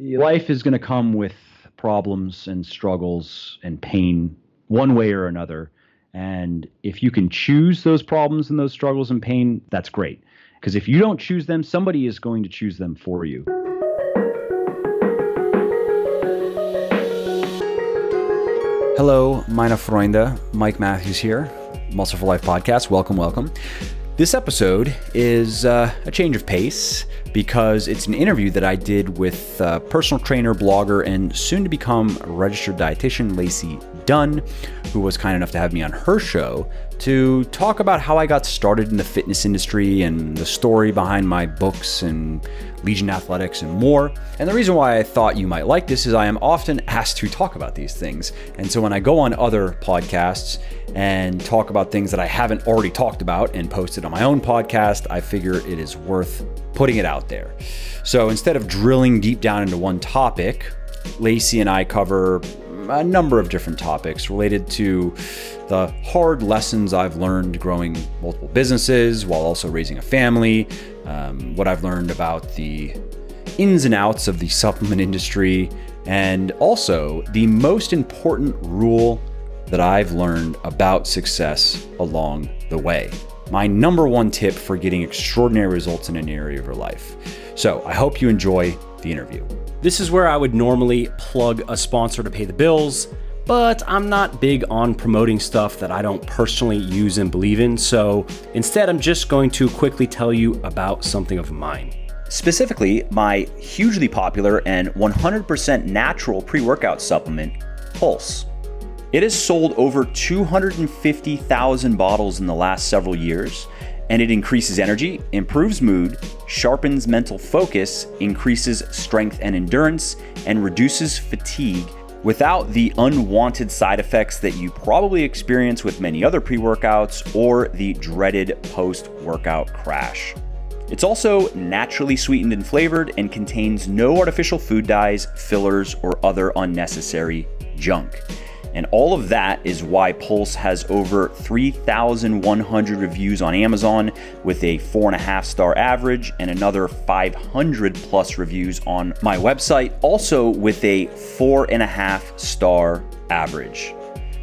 Life is going to come with problems and struggles and pain one way or another. And if you can choose those problems and those struggles and pain, that's great. Because if you don't choose them, somebody is going to choose them for you. Hello, meine Freunde. Mike Matthews here, Muscle for Life podcast. Welcome. This episode is a change of pace because it's an interview that I did with personal trainer, blogger, and soon to become registered dietitian Lacey Dunn, who was kind enough to have me on her show to talk about how I got started in the fitness industry and the story behind my books and Legion Athletics and more. And the reason why I thought you might like this is I am often asked to talk about these things. And so when I go on other podcasts and talk about things that I haven't already talked about and posted on my own podcast, I figure it is worth putting it out there. So instead of drilling deep down into one topic, Lacey and I cover a number of different topics related to the hard lessons I've learned growing multiple businesses while also raising a family, what I've learned about the ins and outs of the supplement industry, and also the most important rule that I've learned about success along the way. My number one tip for getting extraordinary results in an area of your life. So I hope you enjoy the interview. This is where I would normally plug a sponsor to pay the bills, but I'm not big on promoting stuff that I don't personally use and believe in. So instead, I'm just going to quickly tell you about something of mine. Specifically, my hugely popular and 100% natural pre-workout supplement, Pulse. It has sold over 250,000 bottles in the last several years, and it increases energy, improves mood, sharpens mental focus, increases strength and endurance, and reduces fatigue without the unwanted side effects that you probably experience with many other pre-workouts or the dreaded post-workout crash. It's also naturally sweetened and flavored and contains no artificial food dyes, fillers, or other unnecessary junk. And all of that is why Pulse has over 3,100 reviews on Amazon with a 4.5-star average and another 500 plus reviews on my website, also with a 4.5-star average.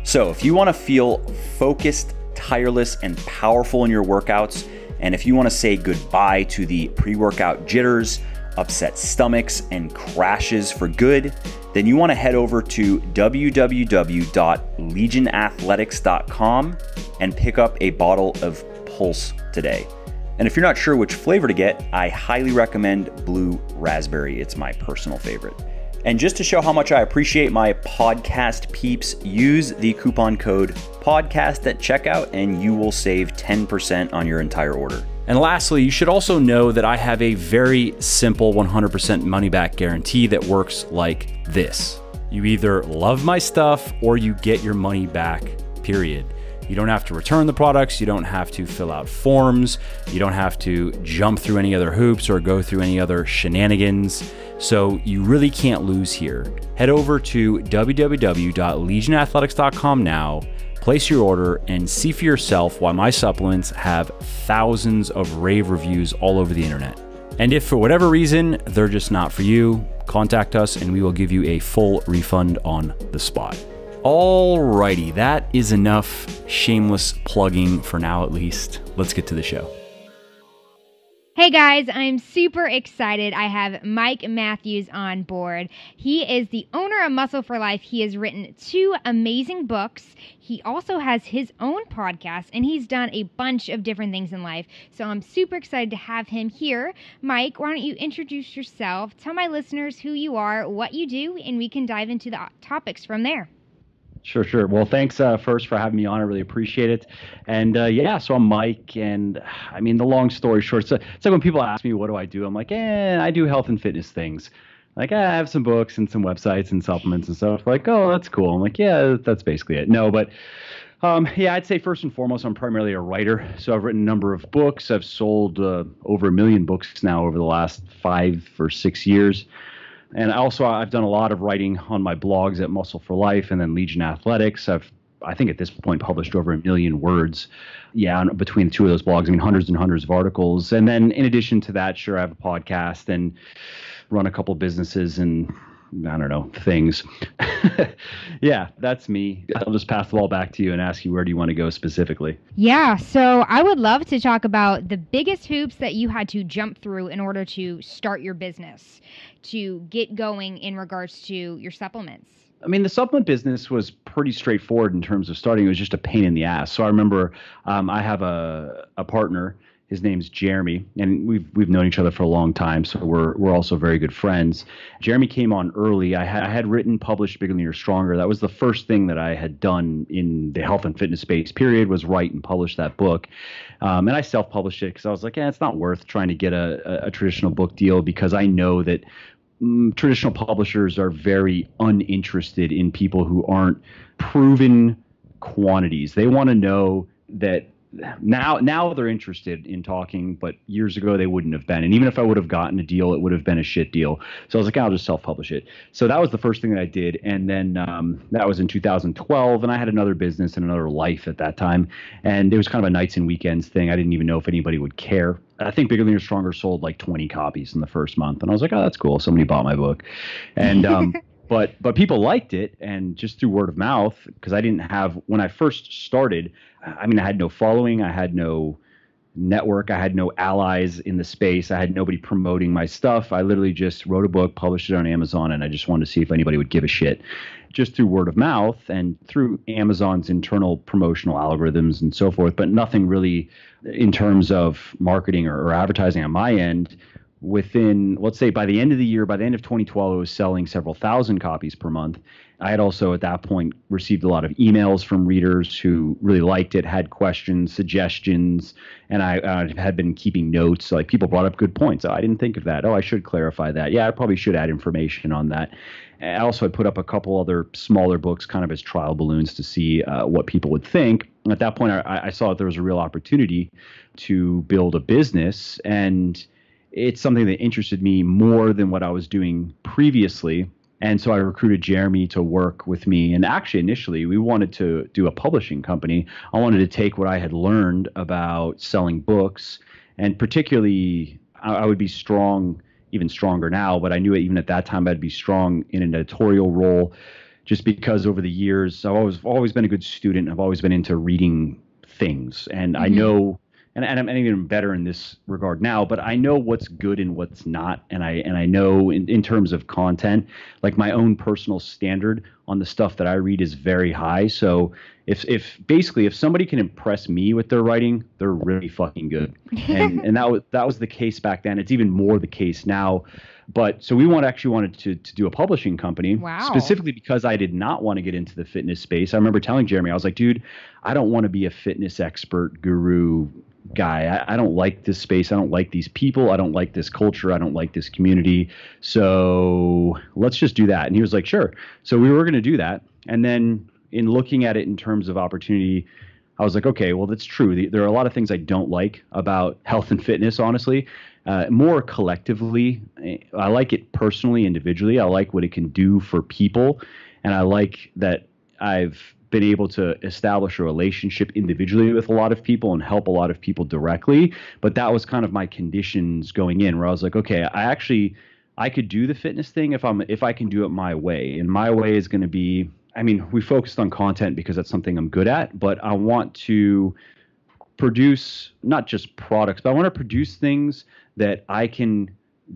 So if you want to feel focused, tireless, and powerful in your workouts, and if you want to say goodbye to the pre-workout jitters, upset stomachs, and crashes for good, then you want to head over to www.legionathletics.com and pick up a bottle of Pulse today. And if you're not sure which flavor to get, I highly recommend Blue Raspberry. It's my personal favorite. And just to show how much I appreciate my podcast peeps, use the coupon code PODCAST at checkout and you will save 10% on your entire order. And lastly, you should also know that I have a very simple 100% money back guarantee that works like this. You either love my stuff or you get your money back, period. You don't have to return the products. You don't have to fill out forms. You don't have to jump through any other hoops or go through any other shenanigans. So you really can't lose here. Head over to www.legionathletics.com now, place your order, and see for yourself why my supplements have thousands of rave reviews all over the internet. And if for whatever reason they're just not for you, contact us and we will give you a full refund on the spot. Alrighty, that is enough shameless plugging for now at least. Let's get to the show. Hey guys, I'm super excited. I have Mike Matthews on board. He is the owner of Muscle for Life. He has written 2 amazing books. He also has his own podcast, and he's done a bunch of different things in life. So I'm super excited to have him here. Mike, why don't you introduce yourself, tell my listeners who you are, what you do, and we can dive into the topics from there. Sure. Well, thanks first for having me on. I really appreciate it. And so I'm Mike, and I mean, the long story short, it's like when people ask me, what do I do? I'm like, I do health and fitness things. Like, I have some books and some websites and supplements and stuff. Like, oh, that's cool. I'm like, yeah, that's basically it. No, but I'd say first and foremost, I'm primarily a writer. So I've written a number of books. I've sold over 1 million books now over the last 5 or 6 years. And also, I've done a lot of writing on my blogs at Muscle for Life and then Legion Athletics. I think at this point, published over 1 million words. Yeah, between the two of those blogs, I mean, hundreds and hundreds of articles. And then in addition to that, sure, I have a podcast. And run a couple businesses and I don't know, things. Yeah, that's me. I'll just pass the ball back to you and ask you, where do you want to go specifically? Yeah, so I would love to talk about the biggest hoops that you had to jump through in order to start your business, to get going in regards to your supplements. I mean, the supplement business was pretty straightforward in terms of starting. It was just a pain in the ass. So I remember I have a partner. His name's Jeremy, and we've known each other for a long time, so we're also very good friends. Jeremy came on early. I had written, published Bigger, Leaner, Stronger. That was the first thing that I had done in the health and fitness space, period, was write and publish that book. And I self-published it because I was like, it's not worth trying to get a traditional book deal, because I know that traditional publishers are very uninterested in people who aren't proven quantities. They want to know that now they're interested in talking, but years ago they wouldn't have been. And even if I would have gotten a deal, it would have been a shit deal. So I was like, I'll just self-publish it. So that was the first thing that I did. And then that was in 2012. And I had another business and another life at that time. And it was kind of a nights and weekends thing. I didn't even know if anybody would care. I think Bigger, Leaner, Stronger sold like 20 copies in the first month. And I was like, oh, that's cool. Somebody bought my book. And but people liked it, and just through word of mouth, because I didn't have, when I first started, I mean, I had no following, I had no network, I had no allies in the space, I had nobody promoting my stuff. I literally just wrote a book, published it on Amazon, and I just wanted to see if anybody would give a shit. Just through word of mouth and through Amazon's internal promotional algorithms and so forth, but nothing really in terms of marketing or advertising on my end. Within, let's say, by the end of the year, by the end of 2012, I was selling several thousand copies per month. I had also at that point received a lot of emails from readers who really liked it, had questions, suggestions, and I had been keeping notes. Like, people brought up good points. Oh, I didn't think of that. Oh, I should clarify that. Yeah, I probably should add information on that. And also, I put up a couple other smaller books kind of as trial balloons to see what people would think. And at that point, I saw that there was a real opportunity to build a business, and it's something that interested me more than what I was doing previously. And so I recruited Jeremy to work with me. And actually, initially, we wanted to do a publishing company. I wanted to take what I had learned about selling books, and particularly, I would be strong, even stronger now, but I knew even at that time I'd be strong in an editorial role, just because over the years, I've always been a good student. I've always been into reading things. And I know, and I'm even better in this regard now, but I know what's good and what's not. And I know in terms of content, like, my own personal standard on the stuff that I read is very high. So if somebody can impress me with their writing, they're really fucking good. And that was the case back then. It's even more the case now. But so we wanted to do a publishing company. Wow. Specifically because I did not want to get into the fitness space. I remember telling Jeremy, I was like, dude, I don't want to be a fitness expert guru guy. I don't like this space. I don't like these people. I don't like this culture. I don't like this community. So let's just do that. And he was like, sure. So we were going to do that. And then in looking at it in terms of opportunity, I was like, okay, well, that's true. There are a lot of things I don't like about health and fitness, honestly. More collectively, I like it personally, individually. I like what it can do for people. And I like that I've been able to establish a relationship individually with a lot of people and help a lot of people directly. But that was kind of my conditions going in, where I was like, okay, I could do the fitness thing if I can do it my way. And my way is going to be, I mean, we focused on content because that's something I'm good at, but I want to produce not just products, but I want to produce things that I can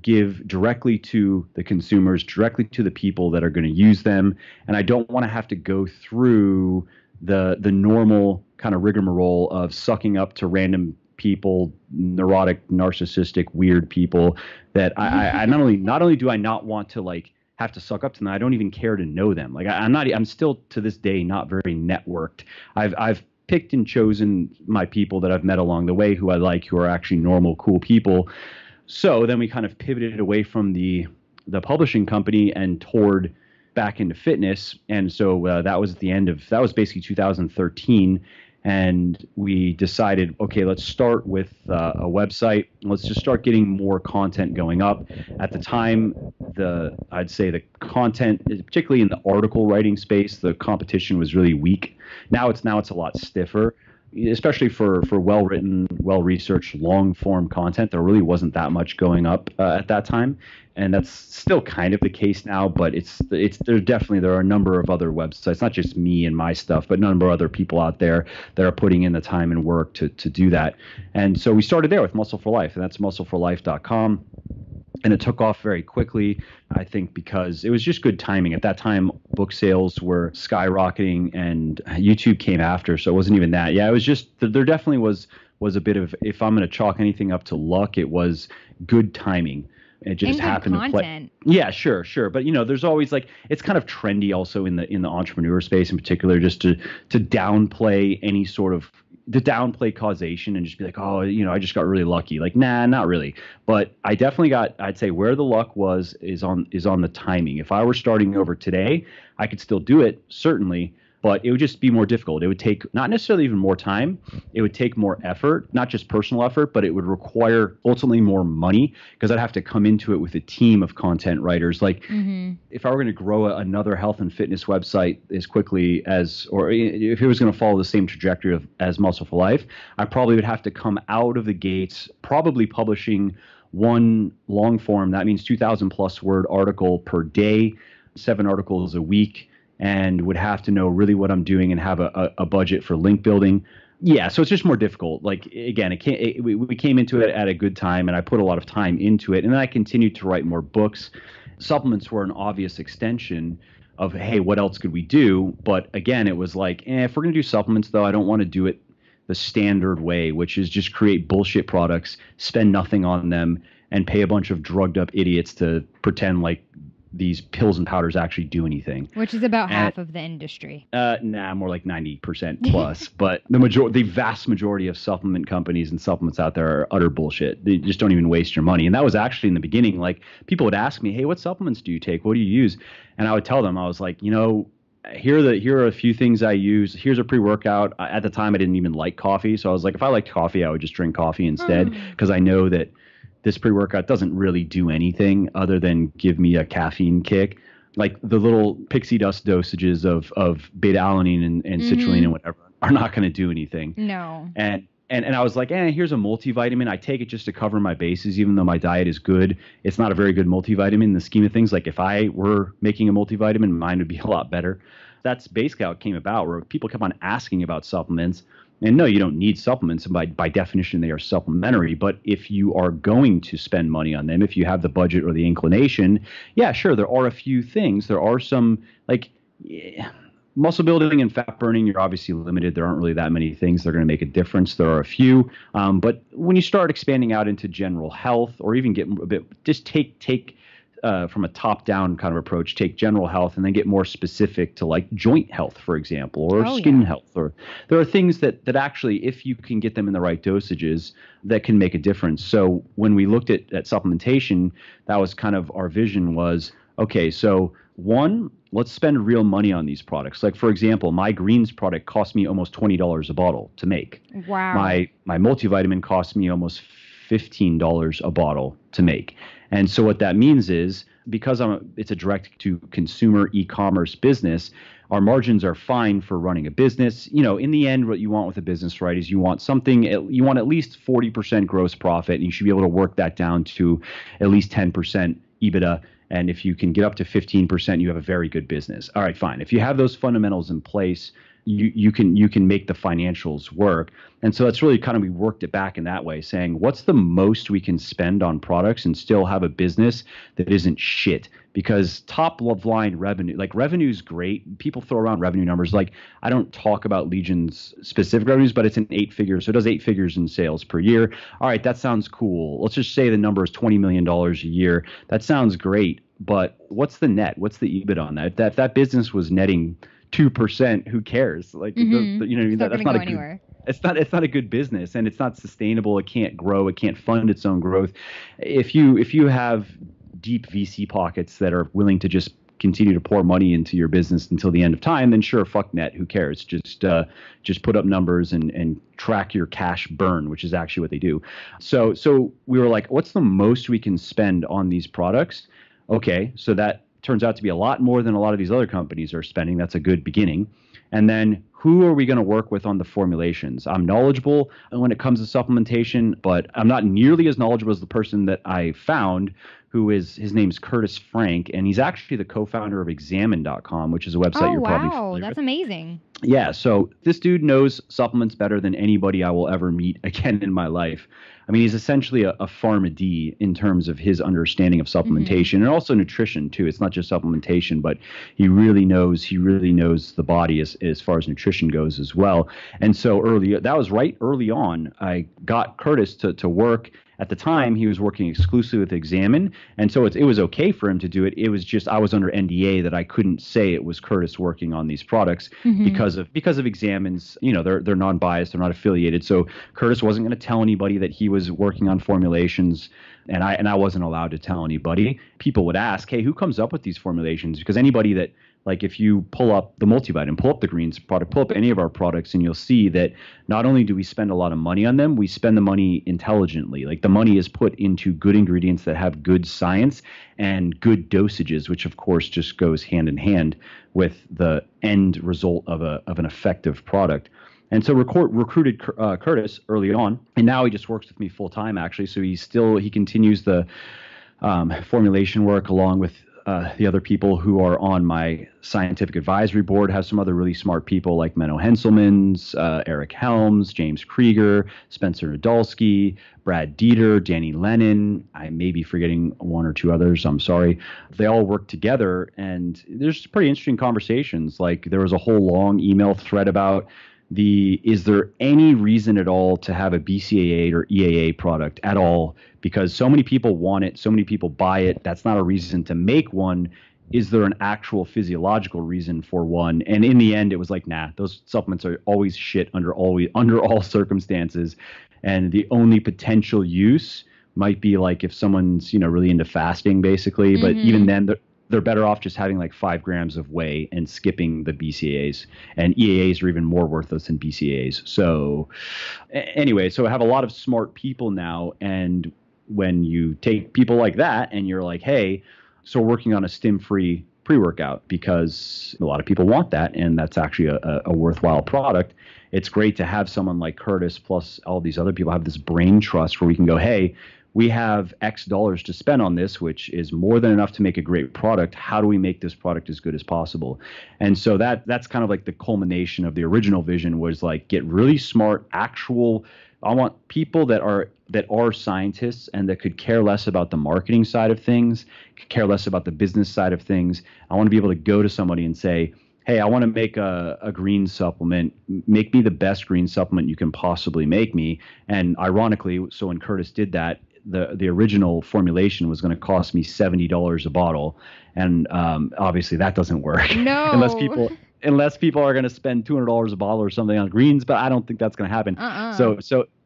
give directly to the consumers, directly to the people that are going to use them. And I don't want to have to go through the normal kind of rigmarole of sucking up to random people, neurotic, narcissistic, weird people that I not only do I not want to like have to suck up to them, I don't even care to know them. Like I'm still to this day not very networked. I've picked and chosen my people that I've met along the way who I like, who are actually normal, cool people. So then we kind of pivoted away from the publishing company and toward back into fitness. And so that was basically 2013. And we decided, okay, let's start with a website. Let's just start getting more content going up. At the time, I'd say the content, particularly in the article writing space, the competition was really weak. Now it's a lot stiffer. especially for well-written, well-researched, long-form content, there really wasn't that much going up at that time. And that's still kind of the case now, but there are a number of other websites, not just me and my stuff, but a number of other people out there that are putting in the time and work to do that. And so we started there with Muscle for Life, and that's muscleforlife.com. And it took off very quickly, I think, because it was just good timing. At that time, book sales were skyrocketing and YouTube came after. So it wasn't even that. Yeah, it was just, there definitely was a bit of, if I'm going to chalk anything up to luck, it was good timing. It just happened to play. Yeah, sure. But there's always it's kind of trendy also in the entrepreneur space in particular, just to downplay any sort of to downplay causation and just be like, oh, I just got really lucky. Nah, not really. But I definitely I'd say where the luck is on the timing. If I were starting over today, I could still do it, certainly. But it would just be more difficult. It would take not necessarily even more time. It would take more effort, not just personal effort, but it would require ultimately more money because I'd have to come into it with a team of content writers. If I were going to grow another health and fitness website as quickly or if it was going to follow the same trajectory as Muscle for Life, I probably would have to come out of the gates, probably publishing one long form. That means 2,000 plus word article per day, 7 articles a week, and would have to know really what I'm doing and have a budget for link building. Yeah, so it's just more difficult. Again, we came into it at a good time, and I put a lot of time into it, and then I continued to write more books. Supplements were an obvious extension of, hey, what else could we do? But again, it was if we're going to do supplements, though, I don't want to do it the standard way, which is just create bullshit products, spend nothing on them, and pay a bunch of drugged up idiots to pretend like these pills and powders actually do anything. Which is about half of the industry. More like 90% plus. But the vast majority of supplement companies and supplements out there are utter bullshit. They just don't even waste your money. And that was actually in the beginning. People would ask me, hey, what supplements do you take? What do you use? And I would tell them, I was like, here are a few things I use. Here's a pre-workout. At the time, I didn't even like coffee. So I was like, if I liked coffee, I would just drink coffee instead because I know that this pre-workout doesn't really do anything other than give me a caffeine kick. The little pixie dust dosages of beta-alanine and citrulline and whatever are not going to do anything. No. And I was like, here's a multivitamin. I take it just to cover my bases, even though my diet is good. It's not a very good multivitamin in the scheme of things. If I were making a multivitamin, mine would be a lot better. That's basically how it came about, where people kept on asking about supplements. And no, you don't need supplements. And by definition, they are supplementary. But if you are going to spend money on them, if you have the budget or the inclination, yeah, sure, there are a few things. There are some muscle building and fat burning. You're obviously limited. There aren't really that many things that are going to make a difference. There are a few. But when you start expanding out into general health, or even get a bit, just take from a top-down kind of approach, take general health and then get more specific to joint health, for example, or skin health. Or there are things that actually, if you can get them in the right dosages, that can make a difference. So when we looked at supplementation, that was kind of our vision was, okay, so one, let's spend real money on these products. For example, my greens product cost me almost $20 a bottle to make. Wow. My multivitamin cost me almost $15 a bottle to make. And so what that means is, because it's a direct-to-consumer e-commerce business, our margins are fine for running a business. In the end, what you want with a business, right, is you want at least 40% gross profit, and you should be able to work that down to at least 10% EBITDA. And if you can get up to 15%, you have a very good business. All right, fine. If you have those fundamentals in place, you can make the financials work. And so that's really kind of, we worked it back in that way, saying what's the most we can spend on products and still have a business that isn't shit? Because top line revenue, revenue is great. People throw around revenue numbers. I don't talk about Legion's specific revenues, but it's in 8 figures. So it does 8 figures in sales per year. All right, that sounds cool. Let's just say the number is $20 million a year. That sounds great. But what's the net? What's the EBIT on that? If that business was netting 2%, who cares? That's not a anywhere. It's not a good business, and it's not sustainable. It can't grow. It can't fund its own growth. If you have deep VC pockets that are willing to just continue to pour money into your business until the end of time, then sure, fuck net. Who cares? Just put up numbers and track your cash burn, which is actually what they do. So we were like, what's the most we can spend on these products? Okay, so that Turns out to be a lot more than a lot of these other companies are spending. That's a good beginning. And then who are we going to work with on the formulations? I'm knowledgeable when it comes to supplementation, but I'm not nearly as knowledgeable as the person that I found, his name's Curtis Frank, and he's actually the co-founder of Examine.com, which is a website you're probably familiar with. That's amazing. Yeah, so this dude knows supplements better than anybody I will ever meet again in my life. I mean, he's essentially a PharmD in terms of his understanding of supplementation and also nutrition too. It's not just supplementation, but he really knows the body as far as nutrition goes as well. And so that was right early on, I got Curtis to work. At the time, he was working exclusively with Examine, and so it was okay for him to do it. It was just I was under NDA that I couldn't say it was Curtis working on these products because of Examine's, they're non-biased, they're not affiliated. So Curtis wasn't going to tell anybody that he was working on formulations, and I wasn't allowed to tell anybody. People would ask, hey, who comes up with these formulations? Because anybody that, like, if you pull up the multivitamin, pull up the greens product, pull up any of our products, and you'll see that not only do we spend a lot of money on them, we spend the money intelligently. Like, the money is put into good ingredients that have good science and good dosages, which of course just goes hand in hand with the end result of an effective product. And so recruited Curtis early on, and now he just works with me full time actually. So he continues the formulation work along with the other people who are on my scientific advisory board. Have some other really smart people like Menno Henselmans, Eric Helms, James Krieger, Spencer Nadolski, Brad Dieter, Danny Lennon. I may be forgetting one or two others. I'm sorry. They all work together, and there's pretty interesting conversations. Like, there was a whole long email thread about is there any reason at all to have a BCAA or EAA product at all? Because so many people want it, so many people buy it. That's not a reason to make one. Is there an actual physiological reason for one? And in the end, it was like, nah, those supplements are always shit under all circumstances. And the only potential use might be like if someone's, really into fasting, basically. But even then, they're better off just having like 5 grams of whey and skipping the BCAAs, and EAAs are even more worthless than BCAAs. So anyway, so I have a lot of smart people now. And when you take people like that and you're like, hey, so we're working on a stim-free pre-workout because a lot of people want that, and that's actually a worthwhile product. It's great to have someone like Curtis plus all these other people have this brain trust where we can go, hey, we have X dollars to spend on this, which is more than enough to make a great product. How do we make this product as good as possible? And so that's kind of like the culmination of the original vision, was like, get really smart, I want people that are scientists and that could care less about the marketing side of things, could care less about the business side of things. I want to be able to go to somebody and say, hey, I want to make a green supplement. Make me the best green supplement you can possibly make me. And ironically, so when Curtis did that, the original formulation was going to cost me $70 a bottle, and obviously that doesn't work. No. unless people are going to spend $200 a bottle or something on greens, but I don't think that's going to happen.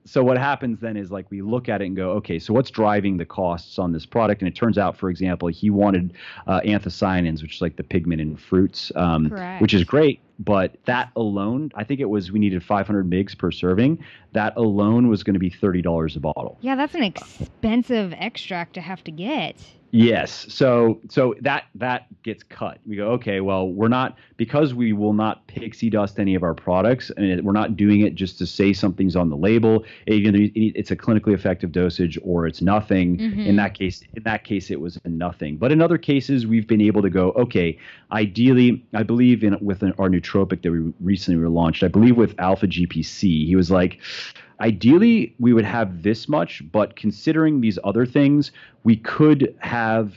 So what happens then is, like, we look at it and go, okay, so what's driving the costs on this product? And it turns out, for example, he wanted anthocyanins, which is like the pigment in fruits, which is great. But that alone, I think we needed 500 mgs per serving. That alone was going to be $30 a bottle. Yeah, that's an expensive extract to have to get. Yes. So that gets cut. We go, okay, well, because we will not pixie dust any of our products, and we're not doing it just to say something's on the label. Either it's a clinically effective dosage or it's nothing. In that case, it was nothing. But in other cases, we've been able to go, okay, ideally, I believe with our nootropic that we recently relaunched, I believe with Alpha GPC, he was like, ideally, we would have this much, but considering these other things, we could have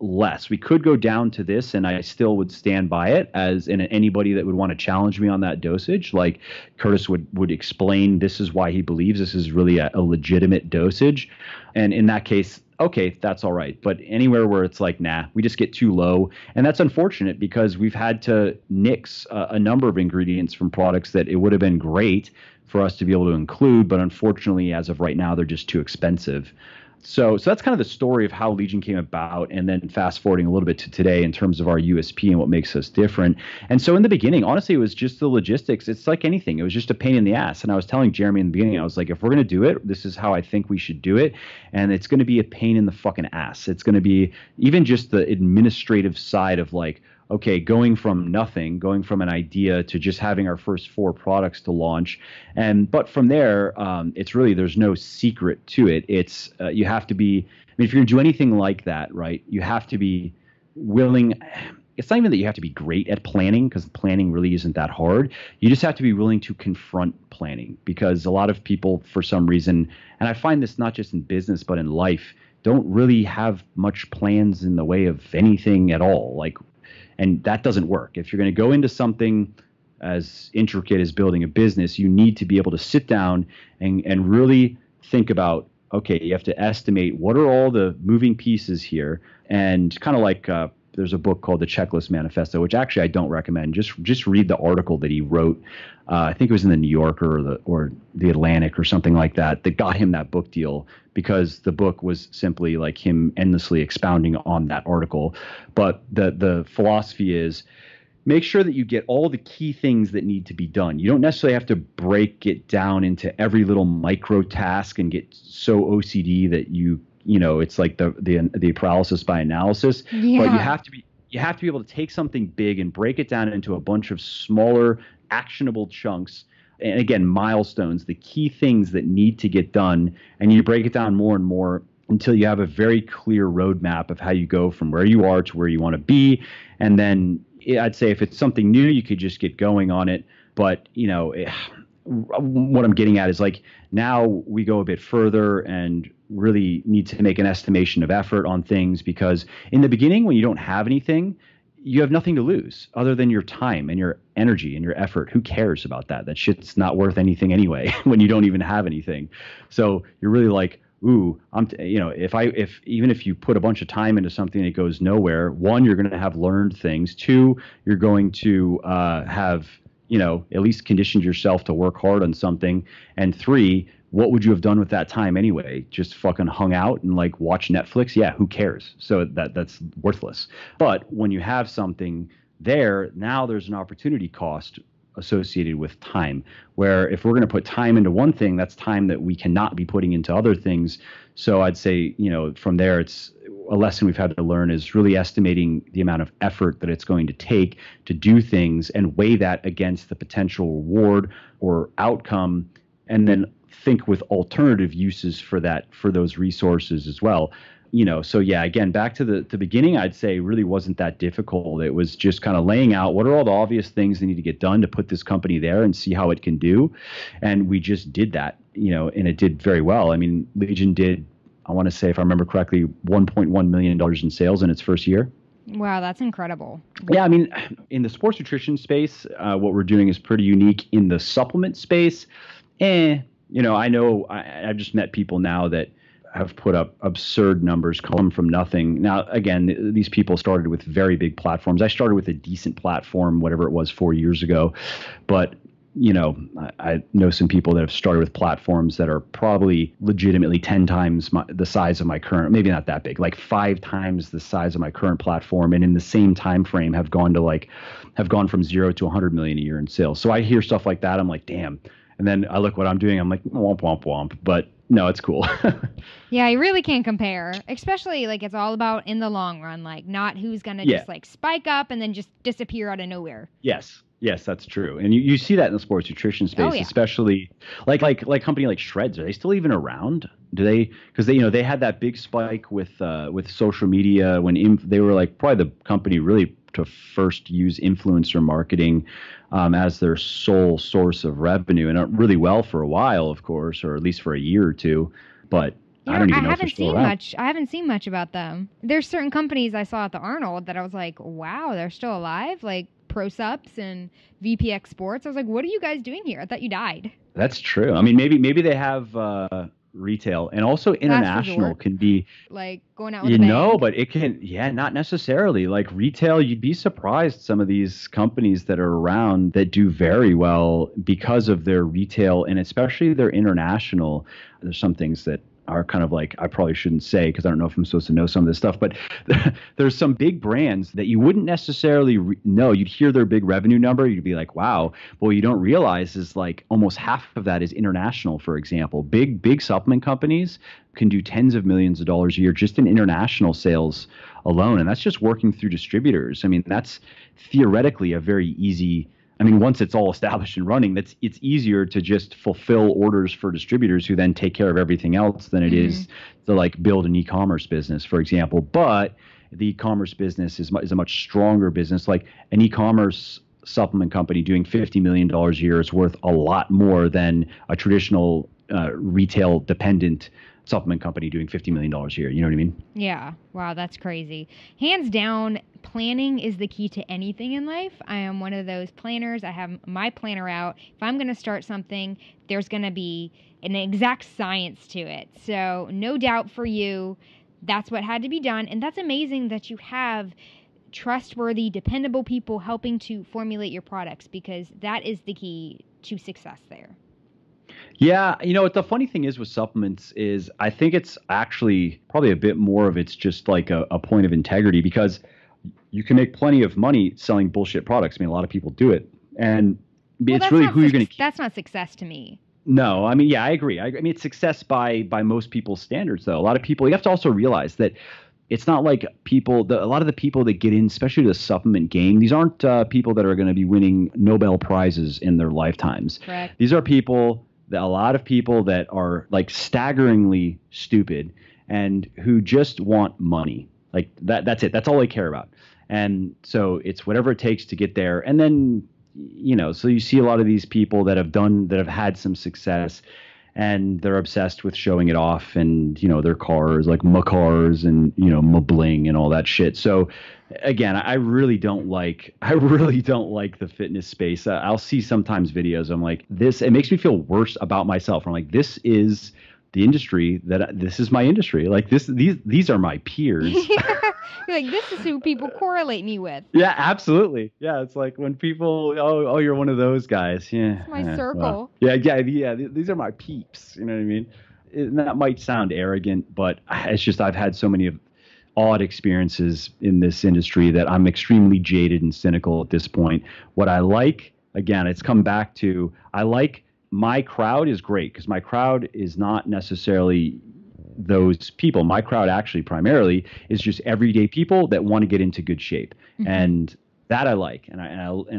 less. We could go down to this, and I still would stand by it anybody that would want to challenge me on that dosage. Like, Curtis would explain this is why he believes this is really a legitimate dosage. And in that case, okay, that's all right. But anywhere where it's like, nah, we just get too low. And that's unfortunate because we've had to nix a number of ingredients from products that it would have been great for us to be able to include. But unfortunately, as of right now, they're just too expensive. So that's kind of the story of how Legion came about, and then fast forwarding a little bit to today in terms of our USP and what makes us different. And so in the beginning, honestly, it was just the logistics. It's like anything. It was just a pain in the ass. And I was telling Jeremy in the beginning, I was like, if we're going to do it, this is how I think we should do it. And it's going to be a pain in the fucking ass. It's going to be even just the administrative side of like, okay, going from nothing, going from an idea to just having our first 4 products to launch. But from there, it's really, there's no secret to it. It's, you have to be, I mean, if you're going to do anything like that, right, you have to be willing. It's not even that you have to be great at planning, because planning really isn't that hard. You just have to be willing to confront planning, because a lot of people, for some reason, and I find this not just in business, but in life, don't really have much plans in the way of anything at all. And that doesn't work. If you're going to go into something as intricate as building a business, you need to be able to sit down and really think about, okay, you have to estimate what are all the moving pieces here. And kind of like there's a book called The Checklist Manifesto, which actually I don't recommend. Just read the article that he wrote. I think it was in the New Yorker or the Atlantic or something like that got him that book deal, because the book was simply like him endlessly expounding on that article. But the philosophy is, make sure that you get all the key things that need to be done. You don't necessarily have to break it down into every little micro task and get so OCD that you know, it's like the paralysis by analysis. Yeah. But you have to be able to take something big and break it down into a bunch of smaller, actionable chunks. And again, milestones, the key things that need to get done. And you break it down more and more until you have a very clear roadmap of how you go from where you are to where you want to be. And then I'd say if it's something new, you could just get going on it. But, you know, what I'm getting at is like, now we go a bit further and really need to make an estimation of effort on things, because in the beginning, when you don't have anything, you have nothing to lose other than your time and your energy and your effort. Who cares about that? That shit's not worth anything anyway when you don't even have anything. So you're really like, ooh, if even if you put a bunch of time into something that goes nowhere, 1, you're going to have learned things. 2, you're going to have, at least conditioned yourself to work hard on something. And 3, what would you have done with that time anyway? Just fucking hung out and like watch Netflix? Yeah, who cares? So that's worthless. But when you have something there, now there's an opportunity cost associated with time, where if we're going to put time into one thing, that's time that we cannot be putting into other things. So I'd say, from there, it's a lesson we've had to learn is really estimating the amount of effort that it's going to take to do things and weigh that against the potential reward or outcome, and then think with alternative uses for those resources as well. So yeah, again, back to the beginning, I'd say really wasn't that difficult. It was just kind of laying out what are all the obvious things that need to get done to put this company there and see how it can do. And we just did that, and it did very well. I mean, Legion did, I want to say, if I remember correctly, $1.1 million in sales in its first year. Wow, that's incredible. Yeah, I mean, in the sports nutrition space, what we're doing is pretty unique. In the supplement space, I know I've just met people now that have put up absurd numbers, come from nothing. Now, again, these people started with very big platforms. I started with a decent platform, whatever it was, 4 years ago. But, I know some people that have started with platforms that are probably legitimately 10 times the size of my current, maybe not that big, like 5 times the size of my current platform. And in the same time frame have gone from 0 to 100 million a year in sales. So I hear stuff like that. I'm like, damn. And then I look what I'm doing. I'm like, womp, womp, womp. But no, it's cool. Yeah, you really can't compare, especially like it's all about in the long run, like not who's going to just like spike up and then just disappear out of nowhere. Yes, that's true. And you see that in the sports nutrition space, especially like company like Shreds. Are they still even around? Do they? Because they had that big spike with social media when they were like probably the company really to first use influencer marketing as their sole source of revenue, and really well for a while, of course, or at least for a year or two. But I don't even know if they're still around. I haven't seen much about them. There's certain companies I saw at the Arnold that I was like, wow, they're still alive, like ProSups and VPX Sports. I was like, what are you guys doing here? I thought you died. That's true. I mean, maybe they have retail, and also international can be like going out with a bang. But it can, not necessarily. Like retail, you'd be surprised some of these companies that are around that do very well because of their retail and especially their international. There's some things that are kind of like, I probably shouldn't say because I don't know if I'm supposed to know some of this stuff, but there's some big brands that you wouldn't necessarily know. You'd hear their big revenue number, you'd be like, wow. But what you don't realize is like almost half of that is international. For example, big supplement companies can do tens of millions of dollars a year just in international sales alone, and that's just working through distributors. I mean, that's theoretically a very easy. I mean, once it's all established and running, it's easier to just fulfill orders for distributors who then take care of everything else than it is to like build an e-commerce business, for example. But the e-commerce business is a much stronger business. Like an e-commerce supplement company doing $50 million a year is worth a lot more than a traditional retail dependent supplement company doing $50 million a year. You know what I mean? Yeah. Wow, that's crazy. Hands down, planning is the key to anything in life. I am one of those planners. I have my planner out. If I'm going to start something, there's going to be an exact science to it. So no doubt for you, that's what had to be done. And that's amazing that you have trustworthy, dependable people helping to formulate your products, because that is the key to success there. Yeah, what the funny thing is with supplements is I think it's actually probably a bit more of it's just like a point of integrity, because you can make plenty of money selling bullshit products. I mean, a lot of people do it. And it's really who you're going to keep. That's not success to me. No, I mean, yeah, I agree. I mean, it's success by most people's standards, though. A lot of people, you have to also realize that it's not like a lot of the people that get in, especially the supplement game, these aren't people that are going to be winning Nobel Prizes in their lifetimes. Correct. These are a lot of people that are like staggeringly stupid and who just want money. Like that's it. That's all they care about. And so it's whatever it takes to get there. And then, so you see a lot of these people that have had some success, and they're obsessed with showing it off, and, their cars, like cars and, bling and all that shit. So again, I really don't like the fitness space. I'll see sometimes videos. I'm like, it makes me feel worse about myself. I'm like, this is the industry this is my industry. Like these are my peers. You're like, this is who people correlate me with. Yeah, absolutely. Yeah, it's like when people, oh, you're one of those guys. Yeah, it's my circle. Well, yeah. These are my peeps. You know what I mean? And that might sound arrogant, but it's just I've had so many odd experiences in this industry that I'm extremely jaded and cynical at this point. What I like, again, it's come back to my crowd is great, because my crowd is not necessarily those people. My crowd actually primarily is just everyday people that want to get into good shape. Mm-hmm. And that I like. And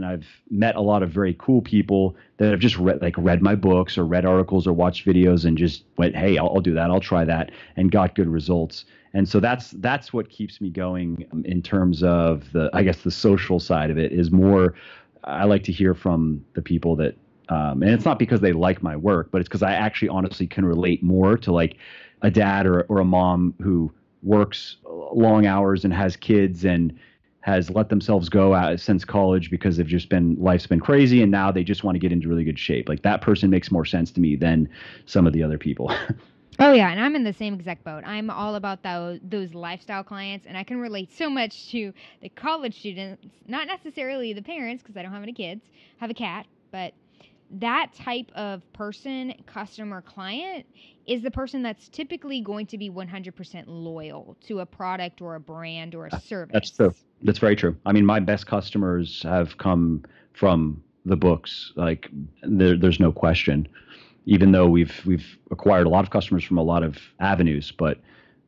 I've met a lot of very cool people that have just read my books or read articles or watched videos and just went, hey, I'll do that. I'll try that, and got good results. And so that's what keeps me going in terms of the social side of it is more, I like to hear from the people that, and it's not because they like my work, but it's because I actually honestly can relate more to like a dad or a mom who works long hours and has kids and has let themselves go out since college because life's been crazy, and now they just want to get into really good shape. Like that person makes more sense to me than some of the other people. Oh yeah, and I'm in the same exact boat. I'm all about those lifestyle clients, and I can relate so much to the college students, not necessarily the parents, because I don't have any kids. I have a cat, but that type of person, customer, client, is the person that's typically going to be 100% loyal to a product or a brand or a service. That's true. That's very true. I mean, my best customers have come from the books. Like, there's no question. Even though we've acquired a lot of customers from a lot of avenues, but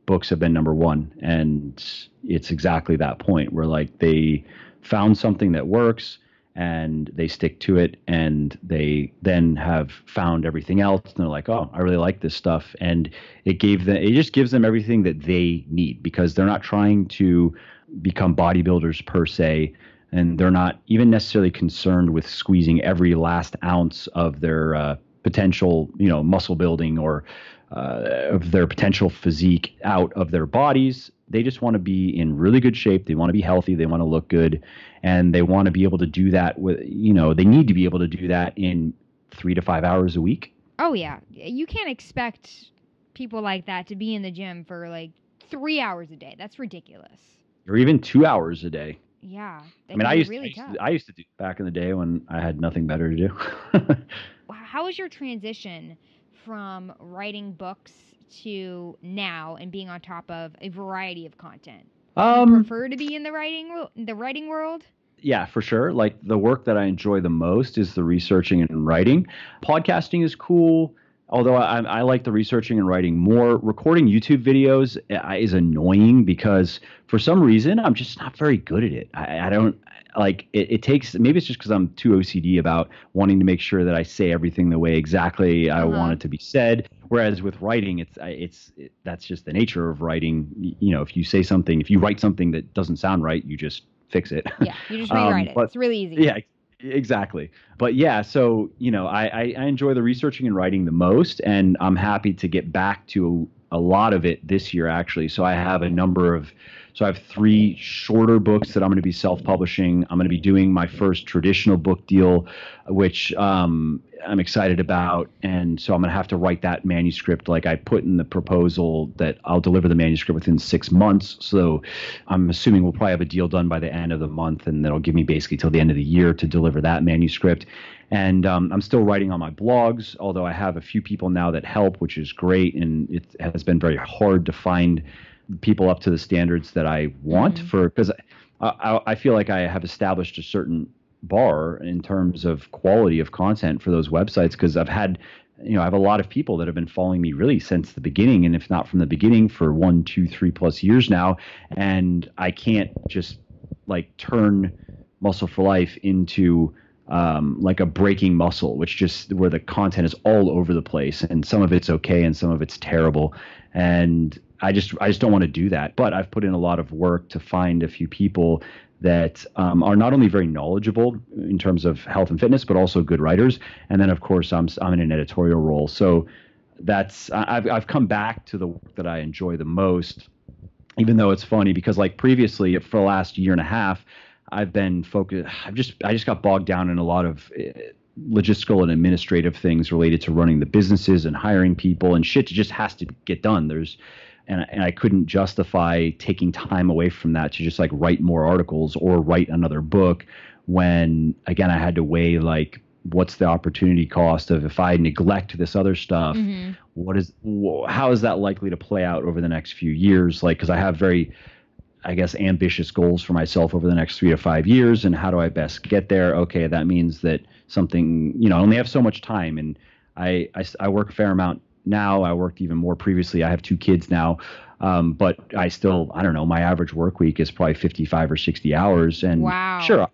books have been number one. And it's exactly that point where like they found something that works, and they stick to it, and they then have found everything else, and they're like, oh, I really like this stuff. And it just gives them everything that they need, because they're not trying to become bodybuilders per se, and they're not even necessarily concerned with squeezing every last ounce of their potential, muscle building or of their potential physique out of their bodies. They just want to be in really good shape. They want to be healthy. They want to look good. And they want to be able to do that they need to be able to do that in 3 to 5 hours a week. Oh, yeah. You can't expect people like that to be in the gym for like 3 hours a day. That's ridiculous. Or even 2 hours a day. Yeah. I mean, I used to do back in the day when I had nothing better to do. How was your transition from writing books to now and being on top of a variety of content? Um, Do you prefer to be in the writing world? Yeah, for sure. Like the work that I enjoy the most is the researching and writing. Podcasting is cool, although I like the researching and writing more. Recording YouTube videos is annoying because for some reason I'm just not very good at it. I don't like it. It takes, maybe it's just because I'm too OCD about wanting to make sure that I say everything the way exactly I want it to be said. Whereas with writing, that's just the nature of writing. You know, if you write something that doesn't sound right, you just fix it. Yeah, you just rewrite it. It's really easy. Yeah, exactly. But yeah, so, you know, I enjoy the researching and writing the most, and I'm happy to get back to a lot of it this year, actually. So I have I have 3 shorter books that I'm going to be self-publishing. I'm going to be doing my first traditional book deal, which I'm excited about. And so I'm going to have to write that manuscript. Like I put in the proposal that I'll deliver the manuscript within 6 months. So I'm assuming we'll probably have a deal done by the end of the month, and that'll give me basically till the end of the year to deliver that manuscript. And I'm still writing on my blogs, although I have a few people now that help, which is great. And it has been very hard to find people up to the standards that I want because I feel like I have established a certain bar in terms of quality of content for those websites, because I have a lot of people that have been following me really since the beginning, and if not from the beginning, for 1, 2, 3+ years now. And I can't just like turn Muscle for Life into like a breaking muscle, where the content is all over the place, and some of it's okay and some of it's terrible. And I just don't want to do that. But I've put in a lot of work to find a few people that are not only very knowledgeable in terms of health and fitness, but also good writers. And then, of course, I'm in an editorial role. So I've come back to the work that I enjoy the most, even though it's funny because like previously for the last year and a half, I've been focused. I just got bogged down in a lot of logistical and administrative things related to running the businesses and hiring people, and shit just has to get done. And I couldn't justify taking time away from that to just like write more articles or write another book, when again I had to weigh like what's the opportunity cost of, if I neglect this other stuff, how is that likely to play out over the next few years? Like, because I have very, I guess, ambitious goals for myself over the next 3 to 5 years, and how do I best get there? Okay, that means that something, I only have so much time, and I work a fair amount now. I worked even more previously. I have 2 kids now, but I don't know, my average work week is probably 55 or 60 hours. And wow. Sure,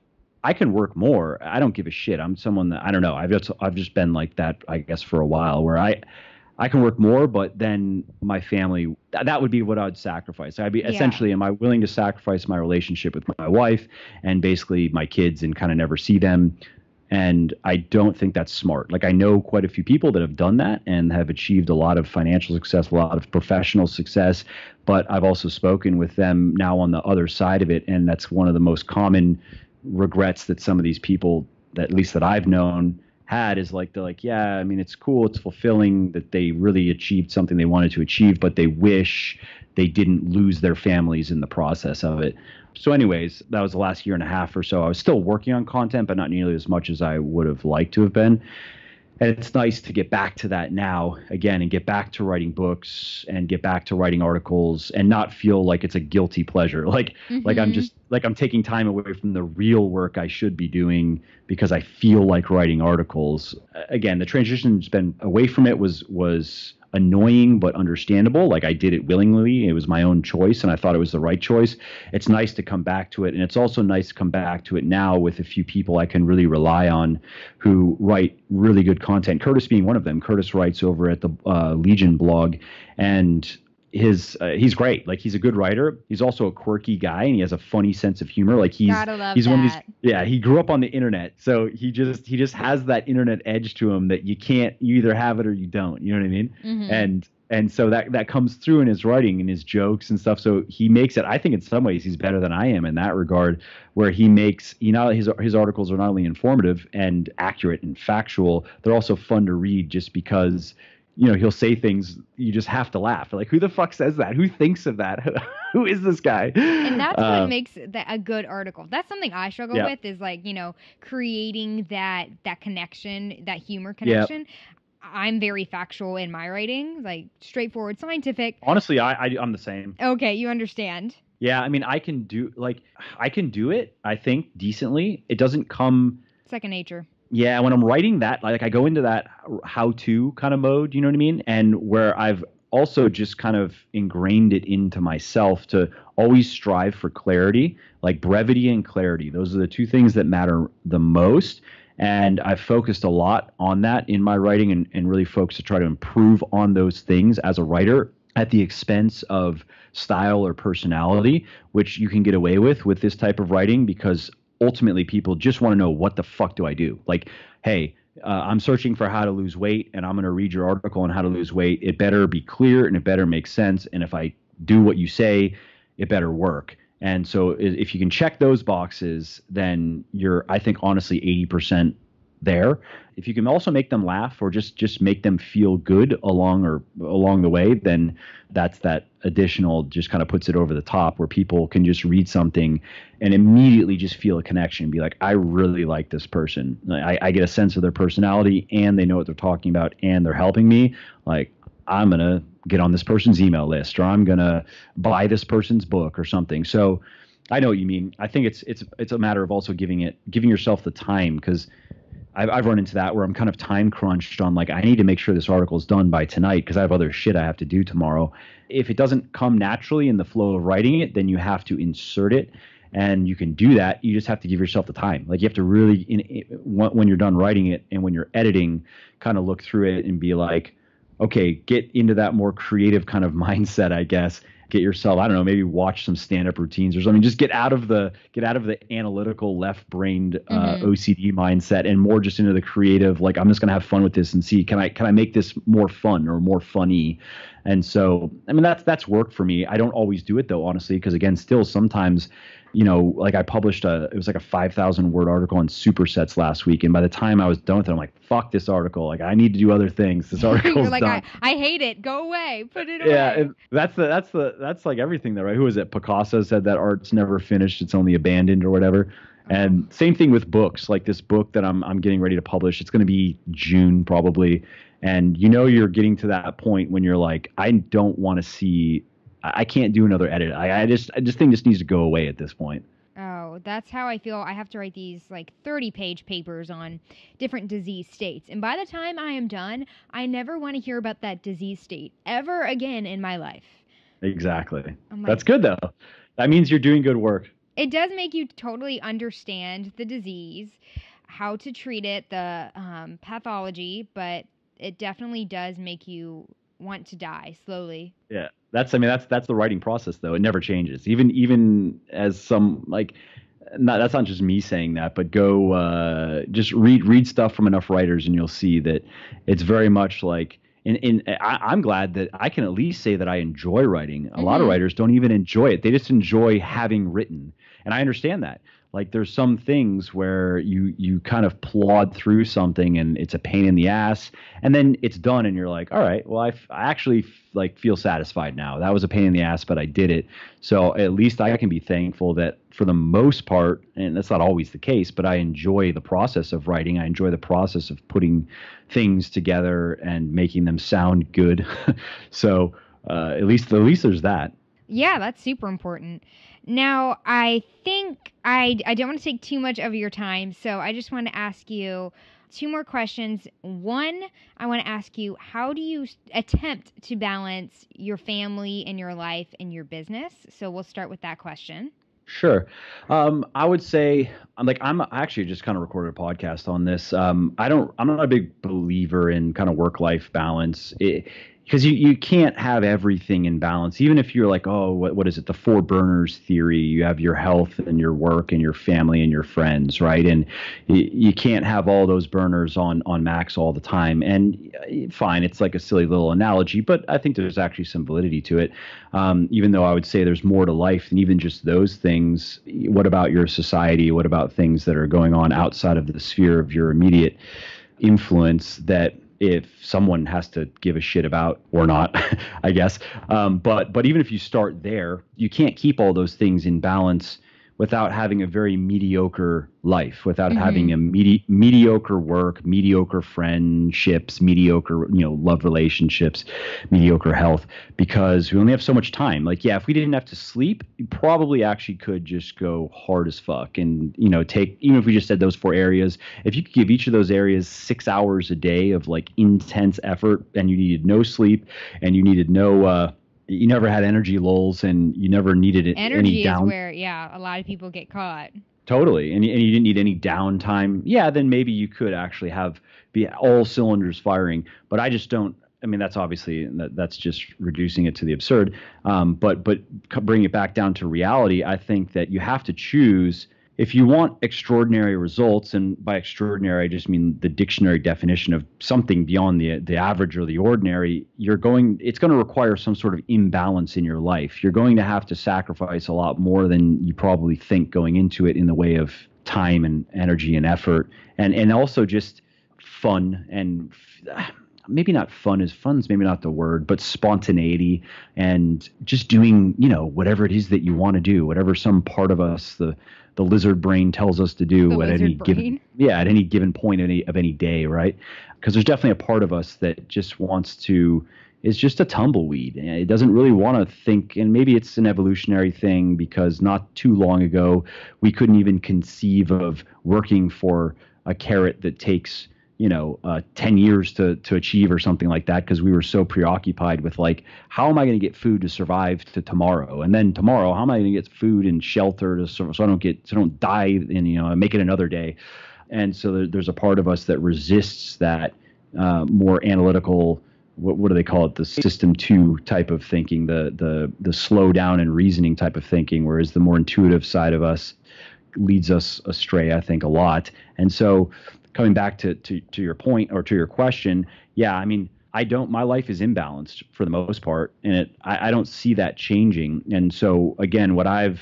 I can work more. I don't give a shit. I'm someone that, I don't know, I've just been like that, I guess, for a while, where I can work more, but then my family, that would be what I would sacrifice. Essentially, am I willing to sacrifice my relationship with my wife and basically my kids and kind of never see them? And I don't think that's smart. Like, I know quite a few people that have done that and have achieved a lot of financial success, a lot of professional success, but I've also spoken with them now on the other side of it. And that's one of the most common regrets that some of these people, that at least that I've known, had, is like, they're like, yeah, I mean, it's cool, it's fulfilling that they really achieved something they wanted to achieve, but they wish they didn't lose their families in the process of it. So anyways, that was the last year and a half or so. I was still working on content, but not nearly as much as I would have liked to have been. And it's nice to get back to that now again, and get back to writing books and get back to writing articles, and not feel like it's a guilty pleasure. Like I'm taking time away from the real work I should be doing because I feel like writing articles. Again, the transition's been away from it was annoying but understandable. Like, I did it willingly. It was my own choice, and I thought it was the right choice. It's nice to come back to it, and it's also nice to come back to it now with a few people I can really rely on who write really good content. Curtis being one of them. Curtis writes over at the Legion blog, and he's great. Like, he's a good writer. He's also a quirky guy, and he has a funny sense of humor. Like, he's one of these, he grew up on the internet, so he just has that internet edge to him that you either have it or you don't. You know what I mean? Mm-hmm. And so that comes through in his writing and his jokes and stuff. So he makes it, I think in some ways he's better than I am in that regard, where his articles are not only informative and accurate and factual, they're also fun to read, just because he'll say things you just have to laugh. Like, who the fuck says that? Who thinks of that? Who is this guy? And that's what makes a good article. That's something I struggle with, is like, creating that connection, that humor connection. Yep. I'm very factual in my writing, like straightforward, scientific. Honestly, I'm the same. Okay, you understand. Yeah, I mean, I can do it, I think, decently. It doesn't come. Second nature. Yeah, when I'm writing that, like I go into that how-to kind of mode, you know what I mean? And where I've also just kind of ingrained it into myself to always strive for clarity, like brevity and clarity. Those are the two things that matter the most. And I've focused a lot on that in my writing and really focused to try to improve on those things as a writer at the expense of style or personality, which you can get away with this type of writing because ultimately people just want to know, what the fuck do I do? Like, hey, I'm searching for how to lose weight and I'm going to read your article on how to lose weight. It better be clear and it better make sense. And if I do what you say, it better work. And so if you can check those boxes, then you're, I think, honestly, 80% there. If you can also make them laugh or just make them feel good along the way, then that's that additional, just kind of puts it over the top where people can just read something and immediately just feel a connection and be like, I really like this person. I get a sense of their personality and they know what they're talking about and they're helping me. Like, I'm going to get on this person's email list or I'm going to buy this person's book or something. So I know what you mean. I think it's a matter of also giving yourself the time, because I've run into that where I'm kind of time crunched on, like, I need to make sure this article is done by tonight because I have other shit I have to do tomorrow. If it doesn't come naturally in the flow of writing it, then you have to insert it. And you can do that. You just have to give yourself the time. Like, you have to really, when you're done writing it and when you're editing, kind of look through it and be like, okay, get into that more creative kind of mindset, I guess. Get yourself, I don't know, maybe watch some stand-up routines or something. Just get out of the analytical, left-brained OCD mindset and more just into the creative. Like, I'm just gonna have fun with this and see, can I make this more fun or more funny? And so, I mean, that's worked for me. I don't always do it though, honestly, because again, still sometimes, you know, like I published it was like a 5,000 word article on supersets last week, and by the time I was done with it, I'm like, fuck this article. Like, I need to do other things. This article's You're like, done. I hate it. Go away. Put it away. Yeah, that's like everything though, right? Who was it? Picasso said that art's never finished, it's only abandoned or whatever. And same thing with books. Like this book that I'm getting ready to publish, it's going to be June probably. And you know, you're getting to that point when you're like, I don't want to see. I can't do another edit. I just think this needs to go away at this point. Oh, that's how I feel. I have to write these like 30-page papers on different disease states. And by the time I am done, I never want to hear about that disease state ever again in my life. Exactly. Like, that's good though. That means you're doing good work. It does make you totally understand the disease, how to treat it, the pathology, but it definitely does make you want to die slowly. Yeah. That's the writing process though. It never changes. Even as some, like, that's not just me saying that, but go just read stuff from enough writers and you'll see that it's very much like, I'm glad that I can at least say that I enjoy writing. A lot of writers don't even enjoy it. They just enjoy having written. And I understand that. Like, there's some things where you kind of plod through something and it's a pain in the ass, and then it's done and you're like, all right, well, I actually like feel satisfied now. That was a pain in the ass, but I did it. So at least I can be thankful that for the most part, and that's not always the case, but I enjoy the process of writing. I enjoy the process of putting things together and making them sound good. So at least there's that. Yeah, that's super important. Now, I think I don't want to take too much of your time, so I just want to ask you two more questions. One, I want to ask you, how do you attempt to balance your family and your life and your business? So we'll start with that question. Sure. I would say I'm actually just kind of recorded a podcast on this. I'm not a big believer in kind of work-life balance. Because you can't have everything in balance. Even if you're like, oh, what is it? The 4 burners theory. You have your health and your work and your family and your friends, right? And you can't have all those burners on max all the time. And fine, it's like a silly little analogy, but I think there's actually some validity to it. Even though I would say there's more to life than even just those things. What about your society? What about things that are going on outside of the sphere of your immediate influence that if someone has to give a shit about or not, I guess. But even if you start there, you can't keep all those things in balance without having a very mediocre life, without having a mediocre work, mediocre friendships, mediocre, love relationships, mediocre health, because we only have so much time. Like, yeah, if we didn't have to sleep, you probably actually could just go hard as fuck and, take, even if we just said those 4 areas, if you could give each of those areas 6 hours a day of like intense effort, and you needed no sleep, and you needed no, you never had energy lulls, and you never needed any down. Energy is where, a lot of people get caught. Totally. And you didn't need any downtime. Yeah, then maybe you could actually be all cylinders firing. But I just don't. I mean, that's obviously, that's just reducing it to the absurd. But bring it back down to reality. I think that you have to choose. If you want extraordinary results, and by extraordinary, I just mean the dictionary definition of something beyond the average or the ordinary, it's going to require some sort of imbalance in your life. You're going to have to sacrifice a lot more than you probably think going into it, in the way of time and energy and effort, and also just fun, and maybe not fun's maybe not the word, but spontaneity, and just doing, whatever it is that you want to do, whatever some part of us, the lizard brain tells us to do at any given point of any day, right? Because there's definitely a part of us that just is just a tumbleweed. It doesn't really want to think, and maybe it's an evolutionary thing, because not too long ago, we couldn't even conceive of working for a carrot that takes 10 years to achieve, or something like that, because we were so preoccupied with like, how am I going to get food to survive to tomorrow? And then tomorrow, how am I going to get food and shelter so I don't die and, make it another day. And so there's a part of us that resists that more analytical, what do they call it? The system 2 type of thinking, the slow down and reasoning type of thinking, whereas the more intuitive side of us leads us astray, I think, a lot. And so, coming back to your point, or to your question, yeah, I mean, my life is imbalanced for the most part, and I don't see that changing. And so again, what I've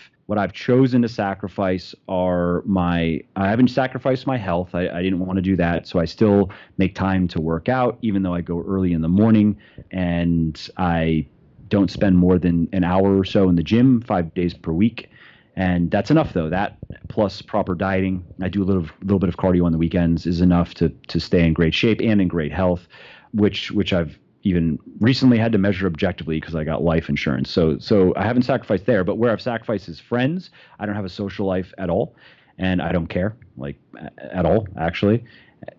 chosen to sacrifice I haven't sacrificed my health. I didn't want to do that. So I still make time to work out, even though I go early in the morning, and I don't spend more than an hour or so in the gym 5 days per week. And that's enough, though. That plus proper dieting, I do a little bit of cardio on the weekends, is enough to stay in great shape and in great health, which I've even recently had to measure objectively, because I got life insurance. So I haven't sacrificed there, but where I've sacrificed is friends. I don't have a social life at all, and I don't care, like, at all, actually,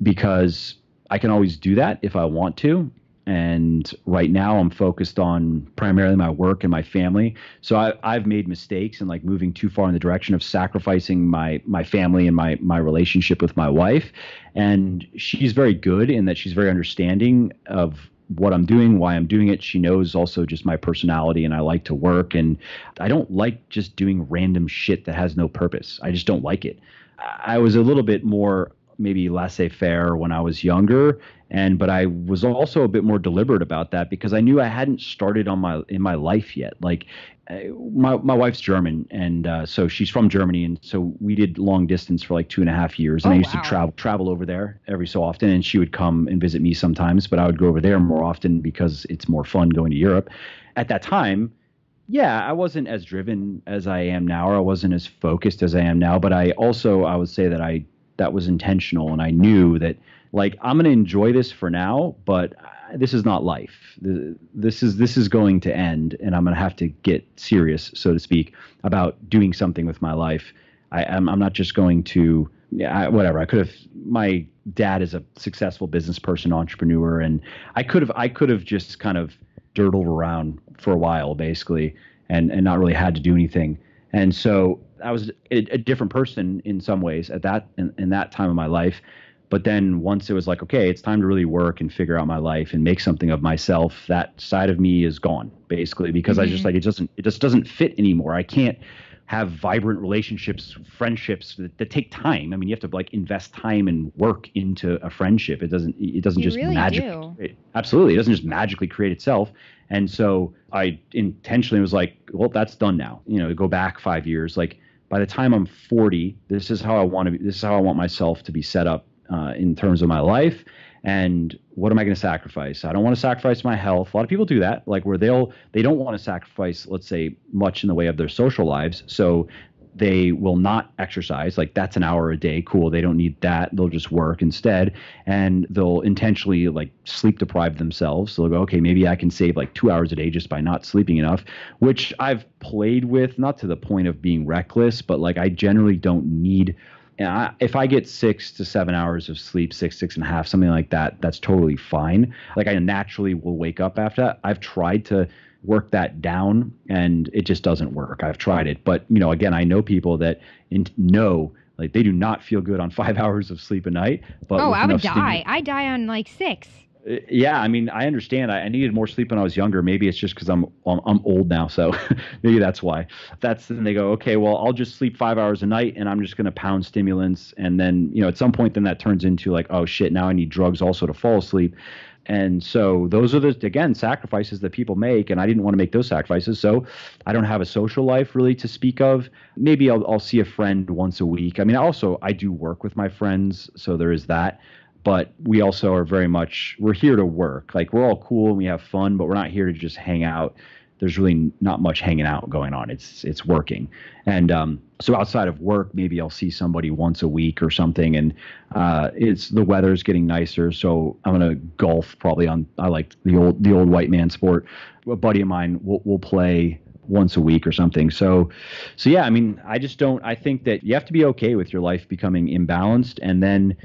because I can always do that if I want to. And right now I'm focused on primarily my work and my family. So I've made mistakes in like moving too far in the direction of sacrificing my family and my relationship with my wife. And she's very good in that she's very understanding of what I'm doing, why I'm doing it. She knows also just my personality, and I like to work, and I don't like just doing random shit that has no purpose. I just don't like it. I was a little bit more maybe laissez-faire when I was younger, but I was also a bit more deliberate about that, because I knew I hadn't started in my life yet. Like, my wife's German, and so she's from Germany, and so we did long distance for like 2.5 years, and I used to travel over there every so often, and she would come and visit me sometimes, but I would go over there more often because it's more fun going to Europe. At that time, yeah, I wasn't as driven as I am now, or I wasn't as focused as I am now, but I would say that that was intentional, and I knew that, like, I'm going to enjoy this for now, but this is not life. This is going to end, and I'm going to have to get serious, so to speak, about doing something with my life. I'm not just going to, whatever. My dad is a successful business person, entrepreneur, and I could have just kind of dirtled around for a while, basically, and not really had to do anything. And so I was a different person in some ways in that time of my life. But then once it was like, okay, it's time to really work and figure out my life and make something of myself, that side of me is gone, basically, because I just like, it just doesn't fit anymore. I can't have vibrant relationships, friendships that take time. I mean, you have to like invest time and work into a friendship. It doesn't just really magically. Absolutely. It doesn't just magically create itself. And so I intentionally was like, well, that's done now. Go back 5 years. Like, by the time I'm 40, this is how I want to be. This is how I want myself to be set up in terms of my life. And what am I going to sacrifice? I don't want to sacrifice my health. A lot of people do that, like where they don't want to sacrifice, let's say, much in the way of their social lives. So they will not exercise. Like, that's an hour a day. Cool. They don't need that. They'll just work instead. And they'll intentionally like sleep deprive themselves. So they'll go, okay, maybe I can save like 2 hours a day just by not sleeping enough, which I've played with, not to the point of being reckless, but like I generally don't need. If I get 6 to 7 hours of sleep, 6.5, something like that, that's totally fine. Like, I naturally will wake up after that. I've tried to work that down and it just doesn't work. I've tried it. But, again, I know people that know, like, they do not feel good on 5 hours of sleep a night. But I would die. I die on like 6. Yeah, I mean, I understand. I needed more sleep when I was younger. Maybe it's just because I'm old now, so maybe that's why. Then they go, okay, well, I'll just sleep 5 hours a night, and I'm just going to pound stimulants, and then at some point, then that turns into like, oh shit, now I need drugs also to fall asleep. And so those are again, sacrifices that people make, and I didn't want to make those sacrifices. So I don't have a social life really to speak of. Maybe I'll see a friend once a week. I mean, I do work with my friends, so there is that. But we also are we're here to work. Like, we're all cool and we have fun, but we're not here to just hang out. There's really not much hanging out going on. It's working. And so outside of work, maybe I'll see somebody once a week or something. And the weather's getting nicer, so I'm gonna golf probably I like the old white man sport. A buddy of mine will play once a week or something. So yeah, I mean, I think that you have to be okay with your life becoming imbalanced, and then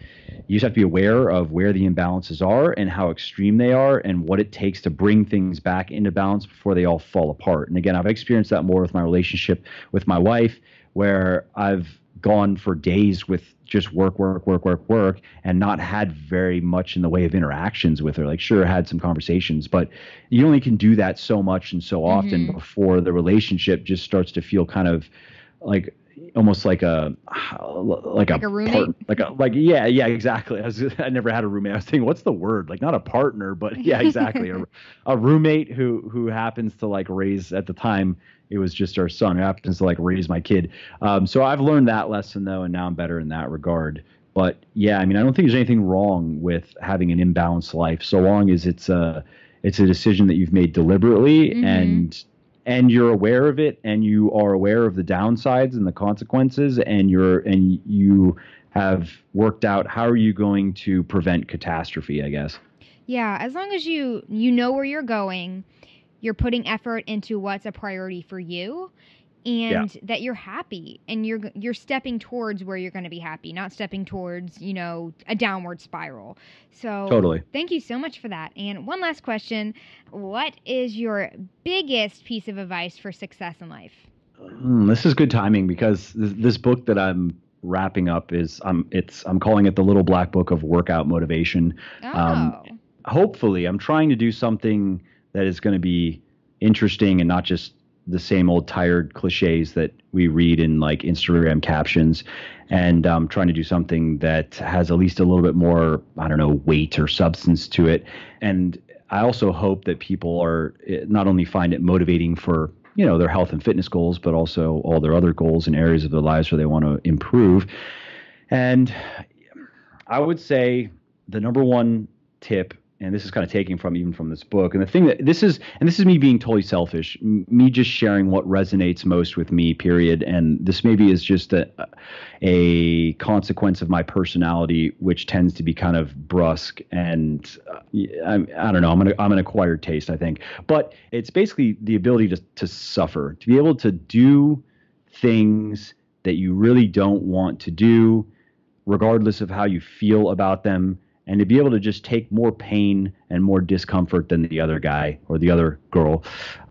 you just have to be aware of where the imbalances are and how extreme they are and what it takes to bring things back into balance before they all fall apart. And again, I've experienced that more with my relationship with my wife, where I've gone for days with just work, and not had very much in the way of interactions with her. Like, sure, had some conversations, but you only can do that so much and so often before the relationship just starts to feel kind of like almost like a roommate. Yeah, exactly. I never had a roommate. I was thinking, what's the word? Like, not a partner, but yeah, exactly. a roommate who happens to like raise, at the time it was just our son, who happens to like raise my kid. So I've learned that lesson though, and now I'm better in that regard. But yeah, I mean, I don't think there's anything wrong with having an imbalanced life, so long as it's a decision that you've made deliberately, and you're aware of it, and you are aware of the downsides and the consequences, and you have worked out how are you going to prevent catastrophe, I guess. Yeah, as long as you know where you're going, you're putting effort into what's a priority for you, and that you're happy, and you're stepping towards where you're going to be happy, not stepping towards, a downward spiral. So totally. Thank you so much for that. And one last question. What is your biggest piece of advice for success in life? This is good timing, because this book that I'm wrapping up is I'm calling it the Little Black Book of Workout Motivation. Hopefully I'm trying to do something that is going to be interesting and not just the same old tired cliches that we read in like Instagram captions, and trying to do something that has at least a little bit more, I don't know, weight or substance to it. And I also hope that people are not only find it motivating for, their health and fitness goals, but also all their other goals and areas of their lives where they want to improve. And I would say the number one tip, and this is kind of taking from this book, and the thing that this is me being totally selfish, me just sharing what resonates most with me, period. And this maybe is just a consequence of my personality, which tends to be kind of brusque, and I don't know, I'm an acquired taste, I think. But it's basically the ability to suffer, to be able to do things that you really don't want to do, regardless of how you feel about them, and to be able to just take more pain and more discomfort than the other guy or the other girl.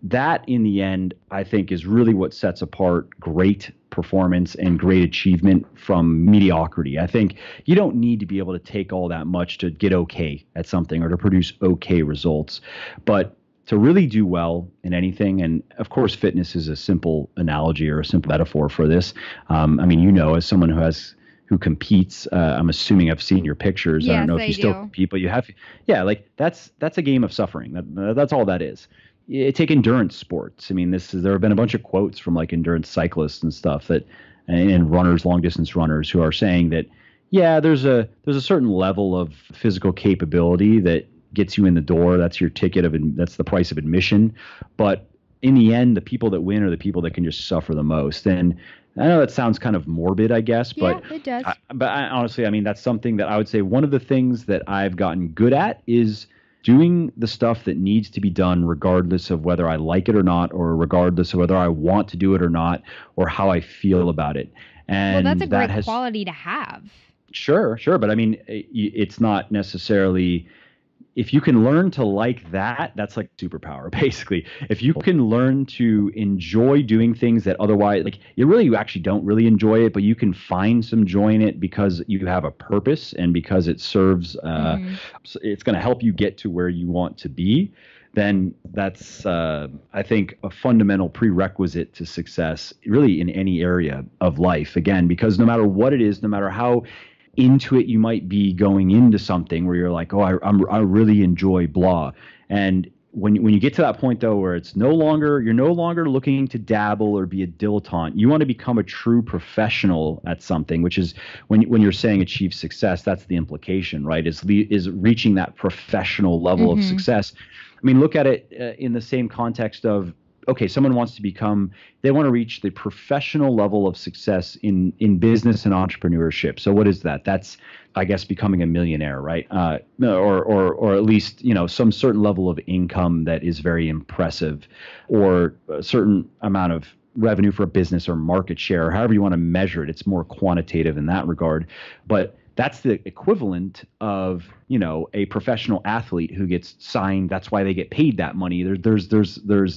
That, in the end, I think is really what sets apart great performance and great achievement from mediocrity. I think you don't need to be able to take all that much to get okay at something or to produce okay results. But to really do well in anything, and of course fitness is a simple analogy or a simple metaphor for this. I mean, as someone who competes, I'm assuming I've seen your pictures. Yes, I don't know if you still compete, but you have. Yeah, like that's a game of suffering. That's all that is. Take endurance sports. I mean, there have been a bunch of quotes from like endurance cyclists and stuff and runners, long distance runners, who are saying that, yeah, there's a certain level of physical capability that gets you in the door. That's your ticket that's the price of admission. But in the end, the people that win are the people that can just suffer the most. And I know that sounds kind of morbid, I guess, but yeah, it does. Honestly, I mean, that's something that I would say one of the things that I've gotten good at is doing the stuff that needs to be done regardless of whether I like it or not, or regardless of whether I want to do it or not, or how I feel about it. And well, that's a great quality to have. Sure. But I mean, it's not necessarily, if you can learn to like that, that's like superpower, basically. If you can learn to enjoy doing things that otherwise, like you actually don't really enjoy it, but you can find some joy in it because you have a purpose and because it serves, it's going to help you get to where you want to be, then that's, I think, a fundamental prerequisite to success really in any area of life. Again, because no matter what it is, no matter how into it you might be going into something where you're like, oh, I really enjoy blah. And when you get to that point though, where you're no longer looking to dabble or be a dilettante, you want to become a true professional at something, which is when you're saying achieve success, that's the implication, right? Is reaching that professional level of success. I mean, look at it in the same context of, okay, someone wants to they want to reach the professional level of success in business and entrepreneurship. So what is that? That's, I guess, becoming a millionaire, right? Or at least, some certain level of income that is very impressive, or a certain amount of revenue for a business or market share, or however you want to measure it. It's more quantitative in that regard. But that's the equivalent of, a professional athlete who gets signed. That's why they get paid that money. There's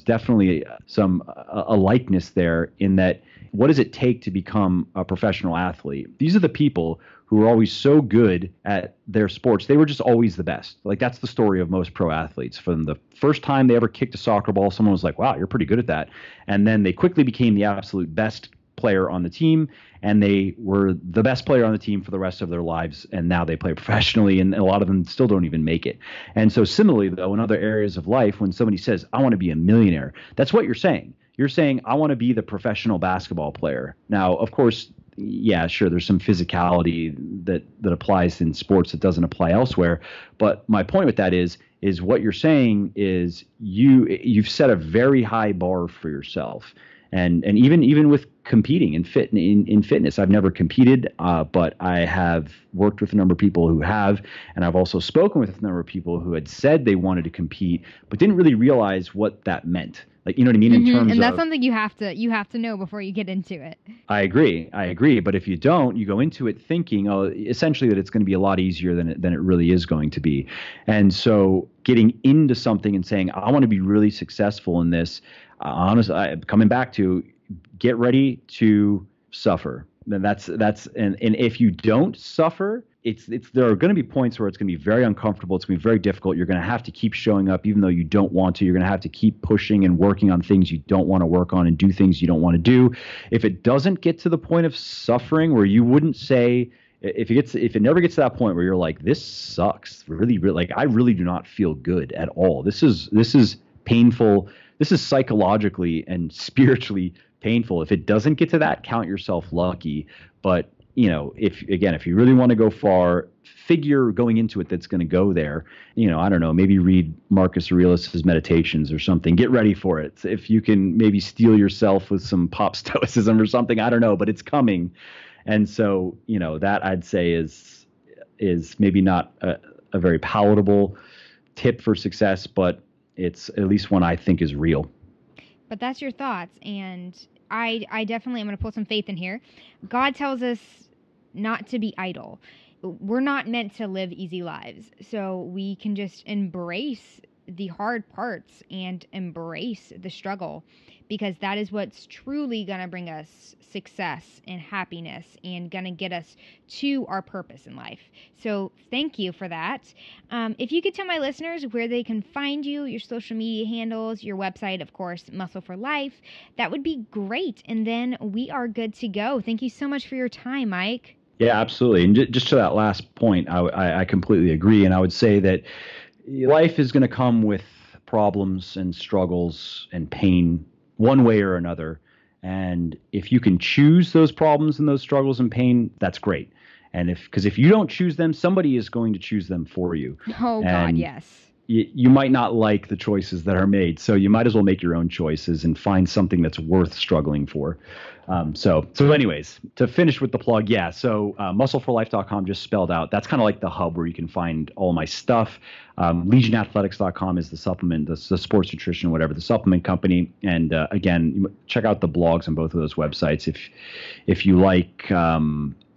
definitely a likeness there in that. What does it take to become a professional athlete? These are the people who are always so good at their sports. They were just always the best. Like, that's the story of most pro athletes. From the first time they ever kicked a soccer ball, someone was like, wow, you're pretty good at that. And then they quickly became the absolute best player on the team, and they were the best player on the team for the rest of their lives, and now they play professionally, and a lot of them still don't even make it. And so similarly, though, in other areas of life, when somebody says, I want to be a millionaire, that's what you're saying. You're saying, I want to be the professional basketball player. Now, of course, yeah, sure, there's some physicality that applies in sports that doesn't apply elsewhere. But my point with that is what you're saying is you've set a very high bar for yourself. And even with competing in fitness, I've never competed, but I have worked with a number of people who have, and I've also spoken with a number of people who had said they wanted to compete, but didn't really realize what that meant. Like, you know what I mean? In terms and that's something you have to know before you get into it. I agree. But if you don't, you go into it thinking, essentially that it's going to be a lot easier than it really is going to be. And so getting into something and saying, I want to be really successful in this, honestly, coming back to get ready to suffer. Then that's and if you don't suffer, there are going to be points where it's going to be very uncomfortable. It's going to be very difficult. You're going to have to keep showing up even though you don't want to. You're going to have to keep pushing and working on things you don't want to work on and do things you don't want to do. If it doesn't get to the point of suffering where you wouldn't say, if it never gets to that point where you're like, this sucks, really, like I really do not feel good at all. This is painful. This is psychologically and spiritually painful. If it doesn't get to that, count yourself lucky. But if you really want to go far, figure going into it that's going to go there. I don't know, maybe read Marcus Aurelius's Meditations or something. Get ready for it. If you can maybe steel yourself with some pop stoicism or something, I don't know, but it's coming. And so, that I'd say is maybe not a very palatable tip for success, but it's at least one I think is real. But that's your thoughts, and I definitely am going to pull some faith in here. God tells us not to be idle. We're not meant to live easy lives, so we can just embrace the hard parts and embrace the struggle, because that is what's truly going to bring us success and happiness and going to get us to our purpose in life. So thank you for that. If you could tell my listeners where they can find you, your social media handles, your website, of course, Muscle for Life, that would be great. And then we are good to go. Thank you so much for your time, Mike. Yeah, absolutely. And just to that last point, I completely agree. And I would say that life is going to come with problems and struggles and pain one way or another. And if you can choose those problems and those struggles and pain, that's great. And because if you don't choose them, somebody is going to choose them for you. Oh, God, yes. you might not like the choices that are made. So you might as well make your own choices and find something that's worth struggling for. So anyways, to finish with the plug, yeah. So muscleforlife.com, just spelled out. That's kind of like the hub where you can find all my stuff. Legionathletics.com is the supplement, the sports nutrition, whatever, the supplement company. And again, check out the blogs on both of those websites if you like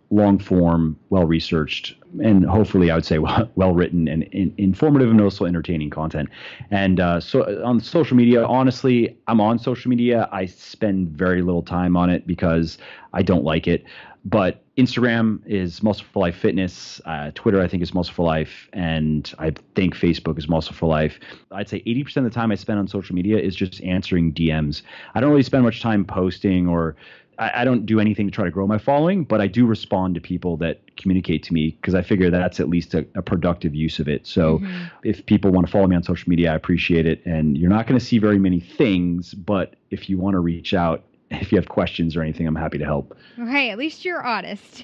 long form, well researched, and hopefully I would say well written and informative and also entertaining content. And so on social media, honestly, I'm on social media. I spend very little time on it because I don't like it. But Instagram is Muscle for Life Fitness. Twitter, I think, is Muscle for Life. And I think Facebook is Muscle for Life. I'd say 80% of the time I spend on social media is just answering DMs. I don't really spend much time posting, or I don't do anything to try to grow my following, but I do respond to people that communicate to me because I figure that's at least a productive use of it. So if people want to follow me on social media, I appreciate it. And you're not going to see very many things, but if you want to reach out, if you have questions or anything, I'm happy to help. Hey, at least you're honest.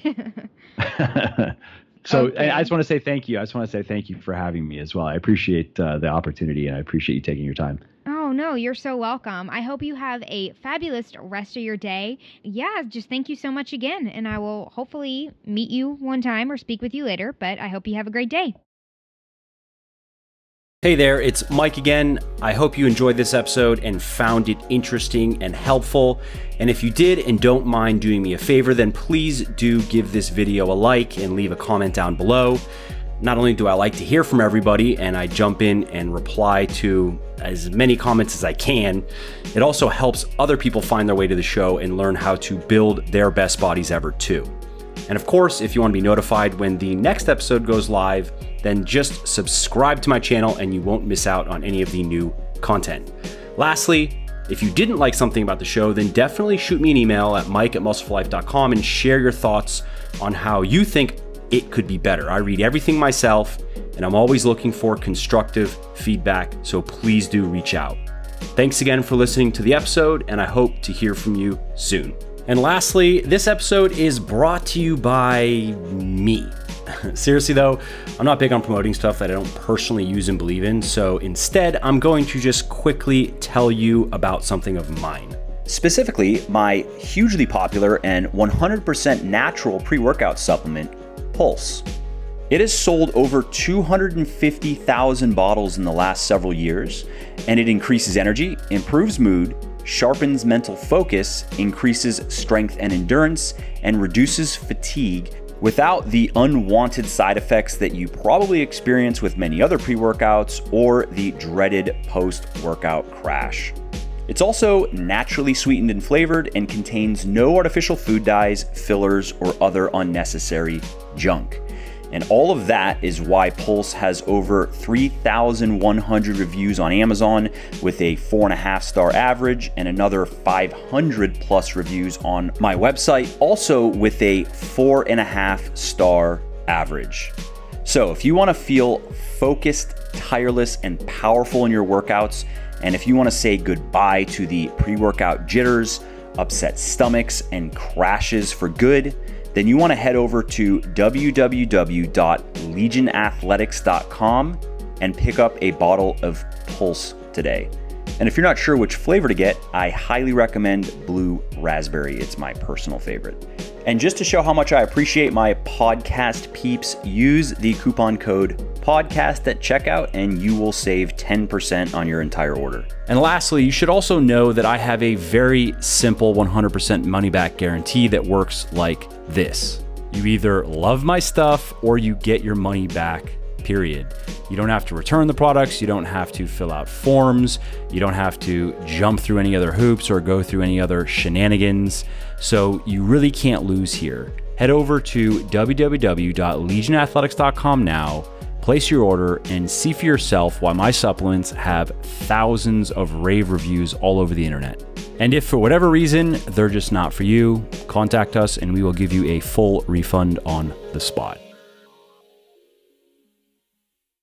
So Okay. I just want to say thank you. I just want to say thank you for having me as well. I appreciate the opportunity, and I appreciate you taking your time. Oh, no, you're so welcome. I hope you have a fabulous rest of your day. Yeah, just thank you so much again. And I will hopefully meet you one time or speak with you later, but I hope you have a great day. Hey there, it's Mike again. I hope you enjoyed this episode and found it interesting and helpful. And if you did and don't mind doing me a favor, then please do give this video a like and leave a comment down below. Not only do I like to hear from everybody and I jump in and reply to as many comments as I can, it also helps other people find their way to the show and learn how to build their best bodies ever too. And of course, if you want to be notified when the next episode goes live, then just subscribe to my channel and you won't miss out on any of the new content. Lastly, if you didn't like something about the show, then definitely shoot me an email at mike@muscleforlife.com and share your thoughts on how you think it could be better. I read everything myself and I'm always looking for constructive feedback, so please do reach out. Thanks again for listening to the episode, and I hope to hear from you soon. And lastly, this episode is brought to you by me. Seriously though, I'm not big on promoting stuff that I don't personally use and believe in, so instead I'm going to just quickly tell you about something of mine. Specifically, my hugely popular and 100% natural pre-workout supplement, Pulse. It has sold over 250,000 bottles in the last several years, and it increases energy, improves mood, sharpens mental focus, increases strength and endurance, and reduces fatigue without the unwanted side effects that you probably experience with many other pre-workouts or the dreaded post-workout crash. It's also naturally sweetened and flavored and contains no artificial food dyes, fillers, or other unnecessary junk. And all of that is why Pulse has over 3,100 reviews on Amazon with a 4.5-star average and another 500 plus reviews on my website, also with a 4.5-star average. So if you want to feel focused, tireless, and powerful in your workouts, and if you want to say goodbye to the pre-workout jitters, upset stomachs, and crashes for good, then you want to head over to www.legionathletics.com and pick up a bottle of Pulse today. And if you're not sure which flavor to get, I highly recommend Blue Raspberry. It's my personal favorite. And just to show how much I appreciate my podcast peeps, use the coupon code podcast at checkout and you will save 10% on your entire order. And lastly, you should also know that I have a very simple 100% money back guarantee that works like this. You either love my stuff or you get your money back, period. You don't have to return the products. You don't have to fill out forms. You don't have to jump through any other hoops or go through any other shenanigans. So you really can't lose here. Head over to www.legionathletics.com now, place your order, and see for yourself why my supplements have thousands of rave reviews all over the internet. And if for whatever reason they're just not for you, contact us and we will give you a full refund on the spot.